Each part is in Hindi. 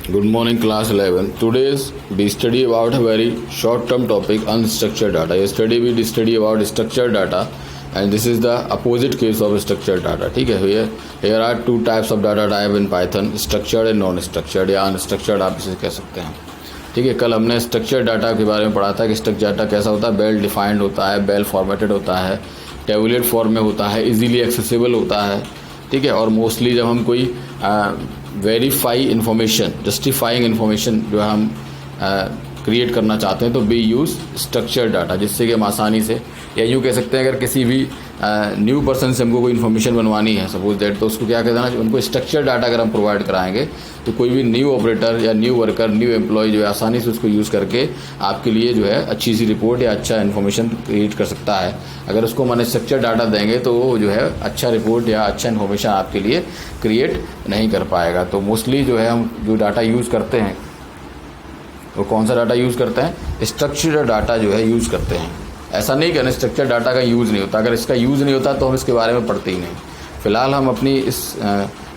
Good morning, class 11. Today's we study about a very short-term topic, unstructured data. Yesterday we study about structured data, and this is the opposite case of structured data. ठीक है, here are two types of data type in Python, structured and non-structured या unstructured आप इसे कह सकते हैं. ठीक है, कल हमने स्ट्रक्चर्ड डाटा के बारे में पढ़ा था कि स्ट्रक्चर्ड डाटा कैसा होता है, वेल डिफाइंड होता है, वेल फॉर्मेटेड होता है, टेबुलेट फॉर्म में होता है, इजीली एक्सेसिबल होता है. ठीक है, और मोस्टली जब हम कोई वेरीफाई इन्फॉर्मेशन, जस्टिफाइंग इन्फॉर्मेशन जो हम क्रिएट करना चाहते हैं तो वी यूज़ स्ट्रक्चर्ड डाटा, जिससे कि हम आसानी से, या यूँ कह सकते हैं अगर किसी भी न्यू पर्सन से हमको कोई इन्फॉर्मेशन बनवानी है सपोज दैट, तो उसको क्या कहते हैं ना, उनको स्ट्रक्चर्ड डाटा अगर हम प्रोवाइड कराएंगे तो कोई भी न्यू ऑपरेटर या न्यू वर्कर, न्यू एम्प्लॉय जो है आसानी से उसको यूज़ करके आपके लिए जो है अच्छी सी रिपोर्ट या अच्छा इन्फॉर्मेशन क्रिएट कर सकता है. अगर उसको मैंने स्ट्रक्चर्ड डाटा देंगे तो वो जो है अच्छा रिपोर्ट या अच्छा इन्फॉर्मेशन आपके लिए क्रिएट नहीं कर पाएगा. तो मोस्टली जो है हम जो डाटा यूज़ करते हैं वो कौन सा डाटा यूज़ करते हैं, स्ट्रक्चर्ड डाटा जो है यूज़ करते हैं. ऐसा नहीं कि अनस्ट्रक्चर्ड डाटा का यूज़ नहीं होता, अगर इसका यूज़ नहीं होता तो हम इसके बारे में पढ़ते ही नहीं. फ़िलहाल हम अपनी इस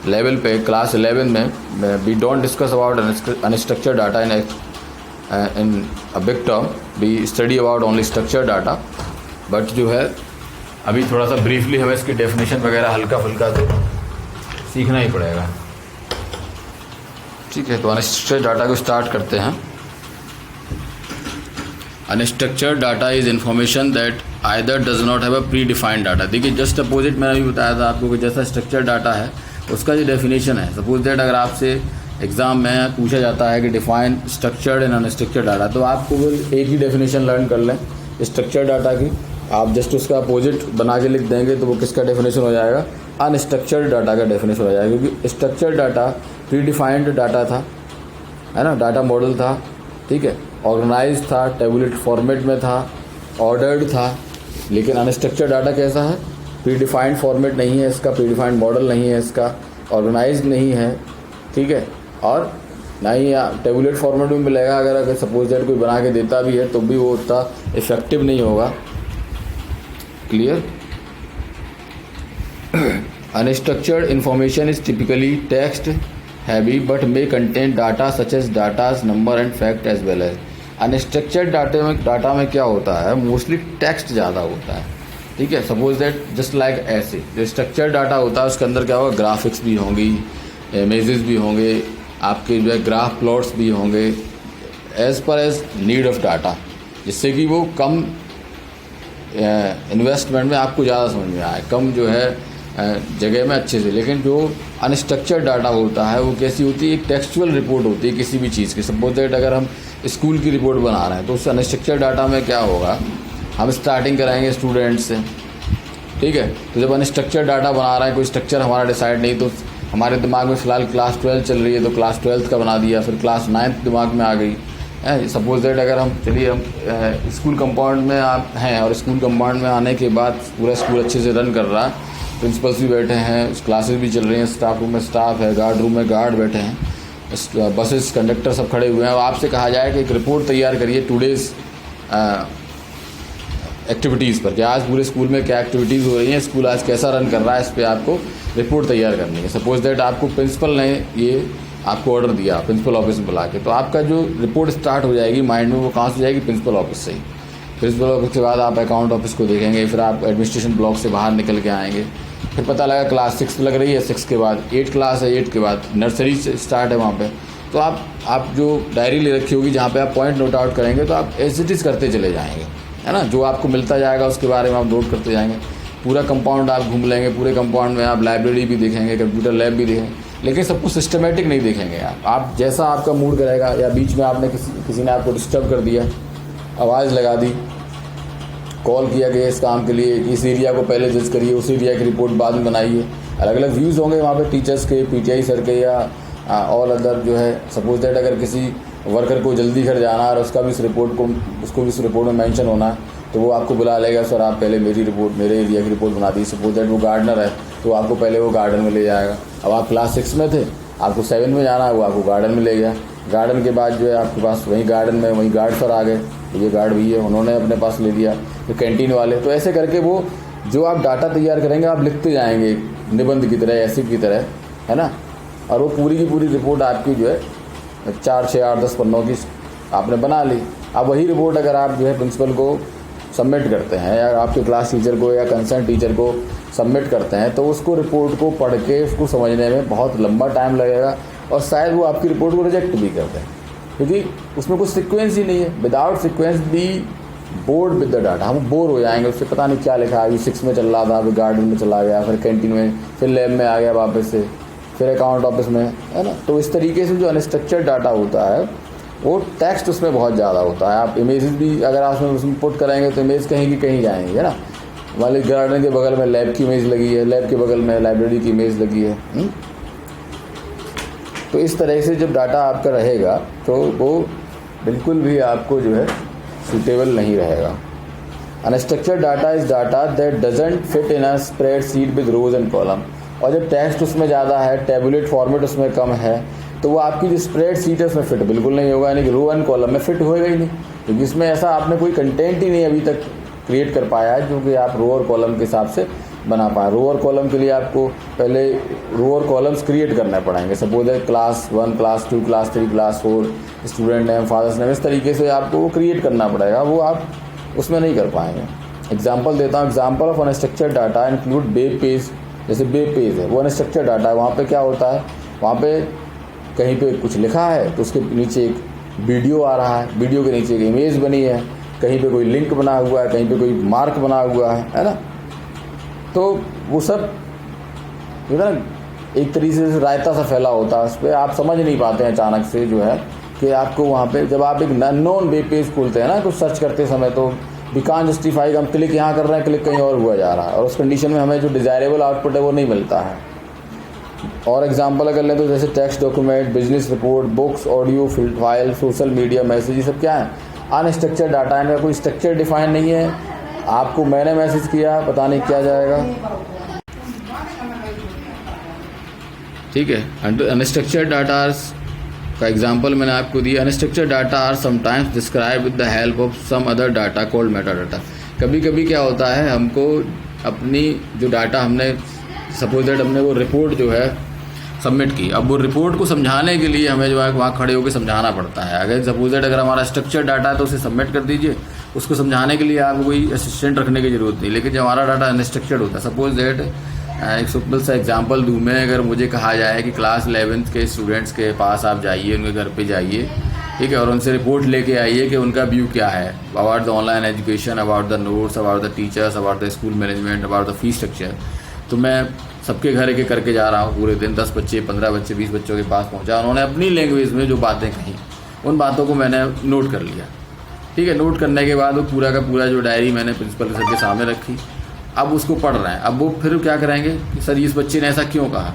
लेवल पे क्लास 11 में we don't discuss about unstructured data in a big term, we study about only structured data. But जो है अभी थोड़ा सा ब्रीफली हमें इसकी डेफिनेशन वगैरह हल्का फुल्का तो सीखना ही पड़ेगा. ठीक है, तो अनस्ट्रक्चर्ड डाटा को स्टार्ट करते हैं. Unstructured data is information that either does not have a pre defined data. देखिए जस्ट अपोजिट मैंने अभी बताया था आपको कि जैसा स्ट्रक्चर्ड डाटा है उसका जो डेफिनेशन है, सपोज दैट अगर आपसे एग्जाम में पूछा जाता है कि define structured and unstructured data, तो आपको वो एक ही डेफिनेशन लर्न कर लें स्ट्रक्चर्ड डाटा की. आप जस्ट उसका अपोजिट बना के लिख देंगे तो वो किसका डेफिनेशन हो जाएगा, अनस्ट्रक्चर्ड डाटा का डेफिनेशन हो जाएगा. क्योंकि structured data pre defined data था, है ना, डाटा मॉडल था. ठीक है, ऑर्गेनाइज था, टेबुलेट फॉर्मेट में था, ऑर्डर्ड था. लेकिन अनस्ट्रक्चर्ड डाटा कैसा है, प्री डिफाइंड फॉर्मेट नहीं है इसका, प्री डिफाइंड मॉडल नहीं है इसका, ऑर्गेनाइज नहीं है. ठीक है, और ना ही टेबुलेट फॉर्मेट में मिलेगा. अगर सपोज दैट कोई बना के देता भी है तो भी वो उतना इफेक्टिव नहीं होगा. Clear. Unstructured information is typically text heavy but may contain data such as dates number and fact as well as. Unstructured data में क्या होता है, मोस्टली टेक्स्ट ज़्यादा होता है. ठीक है, सपोज दैट जस्ट लाइक ऐसे जो स्ट्रक्चर्ड डाटा होता है उसके अंदर क्या होगा, ग्राफिक्स भी होंगी, इमेजेस भी होंगे, आपके जो है ग्राफ प्लॉट्स भी होंगे, as per as need of data, जिससे कि वो कम इन्वेस्टमेंट में आपको ज़्यादा समझ में आए, कम जो है जगह में अच्छे से. लेकिन जो अनस्ट्रक्चर्ड डाटा होता है वो कैसी होती है, एक टेक्सचुअल रिपोर्ट होती है किसी भी चीज़ की. सपोज दैट अगर हम स्कूल की रिपोर्ट बना रहे हैं तो उस अनस्ट्रक्चर्ड डाटा में क्या होगा, हम स्टार्टिंग कराएंगे स्टूडेंट से. ठीक है, तो जब अनस्ट्रक्चर्ड डाटा बना रहे हैं, कोई स्ट्रक्चर हमारा डिसाइड नहीं, तो हमारे दिमाग में फ़िलहाल क्लास 12 चल रही है तो क्लास 12 का बना दिया, फिर क्लास 9 दिमाग में आ गई. सपोज दैट अगर हम चलिए हम स्कूल कंपाउंड में आप हैं और स्कूल कंपाउंड में आने के बाद पूरा स्कूल अच्छे से रन कर रहा है, प्रिंसिपल्स भी बैठे हैं, क्लासेस भी चल रही हैं, स्टाफ रूम में स्टाफ है, गार्ड रूम में गार्ड बैठे हैं, बसेस कंडक्टर सब खड़े हुए हैं. और आपसे कहा जाए कि एक रिपोर्ट तैयार करिए टुडेज़ एक्टिविटीज़ पर, कि आज पूरे स्कूल में क्या एक्टिविटीज़ हो रही हैं, स्कूल आज कैसा रन कर रहा है, इस पर आपको रिपोर्ट तैयार करनी है. सपोज दैट आपको प्रिंसिपल ने ये आपको ऑर्डर दिया प्रिंसिपल ऑफिस में बुला के, तो आपका जो रिपोर्ट स्टार्ट हो जाएगी माइंड में, वो कहाँ से जाएगी, प्रिंसिपल ऑफिस से ही. प्रिंसिपल ऑफिस के बाद आप अकाउंट ऑफिस को देखेंगे, फिर आप एडमिनिस्ट्रेशन ब्लॉक से बाहर निकल के आएंगे, फिर पता लगा क्लास 6 लग रही है, 6 के बाद 8 क्लास है, 8 के बाद नर्सरी से स्टार्ट है वहाँ पे. तो आप जो डायरी ले रखी होगी जहाँ पे आप पॉइंट नोट आउट करेंगे तो आप एज इट इज़ करते चले जाएंगे, है ना. जो आपको मिलता जाएगा उसके बारे में आप नोट करते जाएंगे. पूरा कंपाउंड आप घूम लेंगे, पूरे कंपाउंड में आप लाइब्रेरी भी देखेंगे, कंप्यूटर लैब भी देखेंगे, लेकिन सब कुछ सिस्टमेटिक नहीं देखेंगे. आप जैसा आपका मूड करेगा, या बीच में आपने किसी ने आपको डिस्टर्ब कर दिया, आवाज़ लगा दी, कॉल किया गया इस काम के लिए, इस एरिया को पहले जज करिए, उस एरिया की रिपोर्ट बाद में बनाइए. अलग अलग व्यूज़ होंगे वहाँ पे टीचर्स के, पीटीआई सर के, या और अदर जो है. सपोज दैट अगर किसी वर्कर को जल्दी घर जाना और उसको भी इस रिपोर्ट में मेंशन होना है, तो वो आपको बुला लेगा, सर आप पहले मेरे एरिया की रिपोर्ट बना दी. सपोज दैट वो गार्डनर है तो आपको पहले वो गार्डन में ले जाएगा. अब आप क्लास 6 में थे, आपको 7 में जाना है, वो आपको गार्डन में ले गया. गार्डन के बाद जो है आपके पास वहीं गार्डन में वहीं गार्ड सर आ गए, तो ये गार्ड भैया उन्होंने अपने पास ले लिया, फिर कैंटीन वाले. तो ऐसे करके वो जो आप डाटा तैयार करेंगे आप लिखते जाएंगे निबंध की तरह, ऐसे की तरह, है ना. और वो पूरी की पूरी रिपोर्ट आपकी जो है 4, 6, 8, 10 पन्नों की आपने बना ली। अब वही रिपोर्ट अगर आप जो है प्रिंसिपल को सबमिट करते हैं या आपके क्लास टीचर को या कंसर्न टीचर को सबमिट करते हैं, तो उसको रिपोर्ट को पढ़ के उसको समझने में बहुत लंबा टाइम लगेगा और शायद वो आपकी रिपोर्ट को रिजेक्ट भी कर दें, क्योंकि उसमें कुछ सीक्वेंस ही नहीं है। Without sequence be bored with the data, हम बोर हो जाएंगे उससे, पता नहीं क्या लिखा है, अभी 6 में चल रहा था, अभी गार्डन में चला गया, फिर कैंटीन में, फिर लैब में आ गया वापस से, फिर अकाउंट ऑफिस में, है ना। तो इस तरीके से जो अनस्ट्रक्चर्ड डाटा होता है वो टेक्स्ट उसमें बहुत ज़्यादा होता है। आप इमेजेस भी अगर आप उसमें पुट कराएंगे तो इमेज कहीं की कहीं जाएंगे, है ना। मान लीजिए गार्डन के बगल में लैब की इमेज लगी है, लैब के बगल में लाइब्रेरी की इमेज लगी है। तो इस तरह से जब डाटा आपका रहेगा तो वो बिल्कुल भी आपको जो है सूटेबल नहीं रहेगा। Unstructured data is data that doesn't fit in a spreadsheet with rows and column. और जब टेक्स्ट उसमें ज़्यादा है, टेबुलेट फॉर्मेट उसमें कम है, तो वो आपकी जो स्प्रेडशीट है उसमें फिट बिल्कुल नहीं होगा, यानी कि रो एंड कॉलम में फिट होएगा ही नहीं, क्योंकि इसमें ऐसा आपने कोई कंटेंट ही नहीं अभी तक क्रिएट कर पाया है जो कि आप रो और कॉलम के हिसाब से बना पाए। रो और कॉलम के लिए आपको पहले रो और कॉलम्स क्रिएट करने पड़ेंगे। सपोज है class 1, class 2, class 3, class 4, student name, father's name, इस तरीके से आपको वो क्रिएट करना पड़ेगा, वो आप उसमें नहीं कर पाएंगे। एग्जाम्पल देता हूँ। Example of unstructured data include web page. जैसे वेब पेज है वो अनस्ट्रक्चर्ड डाटा है। वहाँ पे क्या होता है, वहाँ पे कहीं पे कुछ लिखा है तो उसके नीचे एक वीडियो आ रहा है, वीडियो के नीचे एक इमेज बनी है, कहीं पे कोई लिंक बना हुआ है, कहीं पे कोई मार्क बना हुआ है ना। तो वो सब जो है ना एक तरीके से रायता सा फैला होता है, उस पर आप समझ नहीं पाते हैं अचानक से जो है कि आपको वहाँ पे जब आप एक नॉन वेब पेज खोलते हैं ना कुछ सर्च करते समय, तो वी कांट जस्टिफाई, हम क्लिक यहाँ कर रहे हैं, क्लिक कहीं और हुआ जा रहा है, और उस कंडीशन में हमें जो डिज़ायरेबल आउटपुट है वो नहीं मिलता है। और एग्जांपल अगर लें तो जैसे text document, business report, books, audio file, social media message, ये सब क्या है, अनस्ट्रक्चर्ड डाटा है, कोई स्ट्रक्चर डिफाइन नहीं है। आपको मैंने मैसेज किया, पता नहीं क्या जाएगा, ठीक है। अनस्ट्रक्चर्ड डाटा का एग्जांपल मैंने आपको दिया। Unstructured data are sometimes describe with the help of some other data called meta data. कभी कभी क्या होता है, हमको अपनी जो डाटा हमने सपोज दैट हमने वो रिपोर्ट जो है सबमिट की, अब वो रिपोर्ट को समझाने के लिए हमें जो है वहाँ खड़े होकर समझाना पड़ता है। अगर सपोज दैट अगर हमारा स्ट्रक्चर्ड डाटा है तो उसे सबमिट कर दीजिए, उसको समझाने के लिए आपको कोई असिस्टेंट रखने की ज़रूरत नहीं। लेकिन जब हमारा डाटा अनस्ट्रक्चर्ड होता है, सपोज दैट एक सिंपल सा एग्जांपल दूँ मैं, अगर मुझे कहा जाए कि क्लास 11th के स्टूडेंट्स के पास आप जाइए, उनके घर पे जाइए, ठीक है, और उनसे रिपोर्ट लेके आइए कि उनका व्यू क्या है about the online education, about the notes, about the teachers, about the school management, about the fees structure. तो मैं सबके घर एक करके जा रहा हूँ पूरे दिन, 10 बच्चे, 15 बच्चे, 20 बच्चों के पास पहुँचा, उन्होंने अपनी लैंग्वेज में जो बातें कही उन बातों को मैंने नोट कर लिया, ठीक है। नोट करने के बाद वो पूरा का पूरा जो डायरी मैंने प्रिंसिपल सर के सामने रखी, अब उसको पढ़ रहे हैं। अब वो फिर क्या करेंगे कि सर इस बच्चे ने ऐसा क्यों कहा,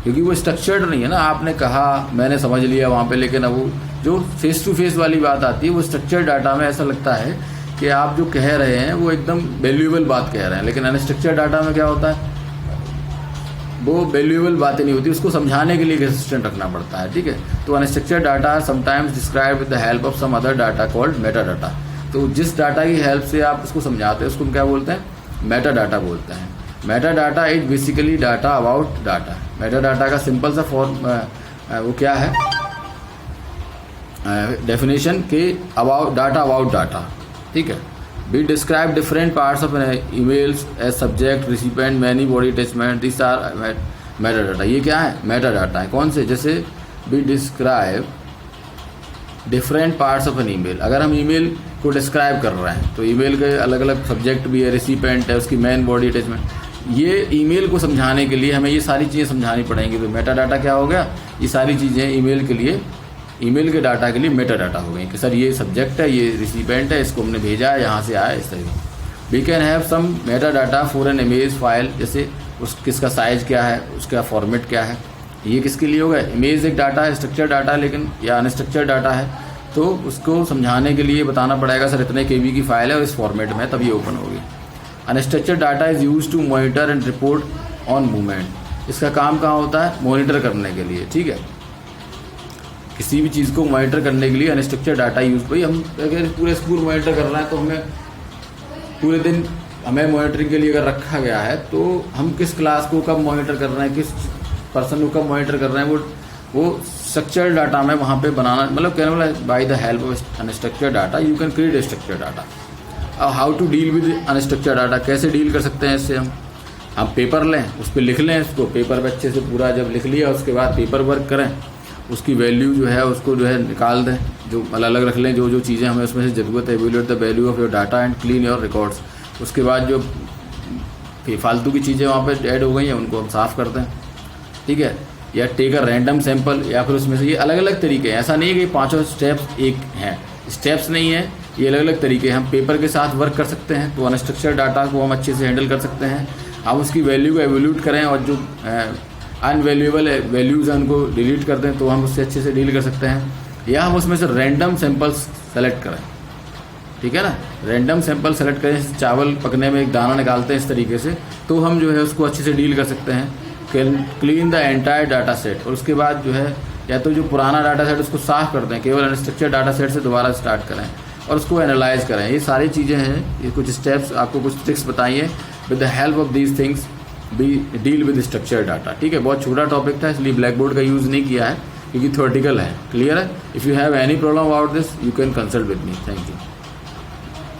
क्योंकि वो स्ट्रक्चर्ड नहीं है ना, आपने कहा मैंने समझ लिया वहाँ पे, लेकिन अब वो जो फेस टू फेस वाली बात आती है वो स्ट्रक्चर्ड डाटा में ऐसा लगता है कि आप जो कह रहे हैं वो एकदम वैल्यूएबल बात कह रहे हैं, लेकिन अनस्ट्रक्चर्ड डाटा में क्या होता है, वो वैल्यूएबल बातें नहीं होती, उसको समझाने के लिए एक असिस्टेंट रखना पड़ता है, ठीक है। तो unstructured data sometimes describe with the help of some other data called meta data. तो जिस डाटा की हेल्प से आप उसको समझाते हैं उसको हम क्या बोलते हैं, मेटा डाटा बोलते हैं। Meta data is basically data about data. Meta data का सिंपल सा फॉर्म वो क्या है, डेफिनेशन के अबाउट डाटा, ठीक है। We describe different parts of an emails as subject, recipient, many, body attachment. These are metadata. ये क्या है, metadata है। कौन से, जैसे we describe different parts of an email। अगर हम ईमेल को डिस्क्राइब कर रहे हैं तो ईमेल के अलग अलग सब्जेक्ट भी है, रिसिपेंट है, उसकी मैन, बॉडी अटैचमेंट। ये ईमेल को समझाने के लिए हमें ये सारी चीज़ें समझानी पड़ेंगी। तो मेटा डाटा क्या हो गया, ये सारी चीज़ें ईमेल के लिए, ईमेल के डाटा के लिए मेटा डाटा हो गई कि सर ये सब्जेक्ट है, ये रिसिपेंट है, इसको हमने भेजा है, यहाँ से आया, इस तरह। We can have some meta data for an image file, जैसे किसका साइज़ क्या है, उसका फॉर्मेट क्या है, ये किसके लिए होगा। इमेज एक डाटा है, स्ट्रक्चर डाटा है, लेकिन या अनस्ट्रक्चर डाटा है, तो उसको समझाने के लिए बताना पड़ेगा सर इतने KB की फाइल है और इस फॉर्मेट में, तभी ओपन होगी। Unstructured data is use to monitor and report on movement. इसका काम कहाँ होता है, मॉनिटर करने के लिए, ठीक है। किसी भी चीज़ को मॉनिटर करने के लिए अनस्ट्रक्चर डाटा यूज़, भाई हम अगर पूरे स्कूल मॉनिटर कर रहे हैं तो हमें पूरे दिन हमें मॉनिटरिंग के लिए अगर रखा गया है तो हम किस क्लास को कब मॉनिटर कर रहे हैं, किस पर्सन को कब मॉनिटर कर रहे हैं, वो वो स्ट्रक्चर डाटा में वहाँ पे बनाना, मतलब कहने वाला by the help of unstructured data you can create structured data. अब how to deal with unstructured data, कैसे डील कर सकते हैं इससे हम पेपर लें, उस पर लिख लें इसको, पेपर पे अच्छे से पूरा जब लिख लिया उसके बाद पेपर वर्क करें, उसकी वैल्यू जो है उसको जो है निकाल दें, जो अलग अलग रख लें जो चीज़ें हमें उसमें से ज़रूरत है, evaluate the value of your data and clean your records. उसके बाद जो फालतू की चीज़ें वहाँ पे ऐड हो गई हैं उनको हम साफ़ कर दें, ठीक है। या टेक अ रैंडम सैंपल, या फिर उसमें से ये अलग अलग तरीके हैं, ऐसा नहीं है कि पांचों स्टेप्स एक हैं, स्टेप्स नहीं है, ये अलग अलग तरीके हैं। हम पेपर के साथ वर्क कर सकते हैं तो अनस्ट्रक्चर्ड डाटा को हम अच्छे से हैंडल कर सकते हैं। हम उसकी वैल्यू को एवेल्यूट करें और जो अनवैल्यूएबल वैल्यूज़ हैं उनको डिलीट कर दें तो हम उससे अच्छे से डील कर सकते हैं। या हम उसमें से रैंडम सैंपल्स सेलेक्ट करें, ठीक है ना, रैंडम सैंपल सेलेक्ट करें, चावल पकने में एक दाना निकालते हैं इस तरीके से, तो हम जो है उसको अच्छे से डील कर सकते हैं। Clean the entire data set, और उसके बाद जो है या तो जो पुराना डाटा सेट उसको साफ़ कर दें, केवल अनस्ट्रक्चर्ड डाटा सेट से दोबारा स्टार्ट करें और उसको एनालाइज करें। ये सारी चीज़ें हैं, ये कुछ स्टेप्स आपको कुछ ट्रिक्स बताइए। With the help of these things we deal with structured data, ठीक है। बहुत छोटा टॉपिक था इसलिए ब्लैक बोर्ड का यूज़ नहीं किया है क्योंकि थ्योरेटिकल है, क्लियर है। If you have any problem about this you can consult with me, thank you.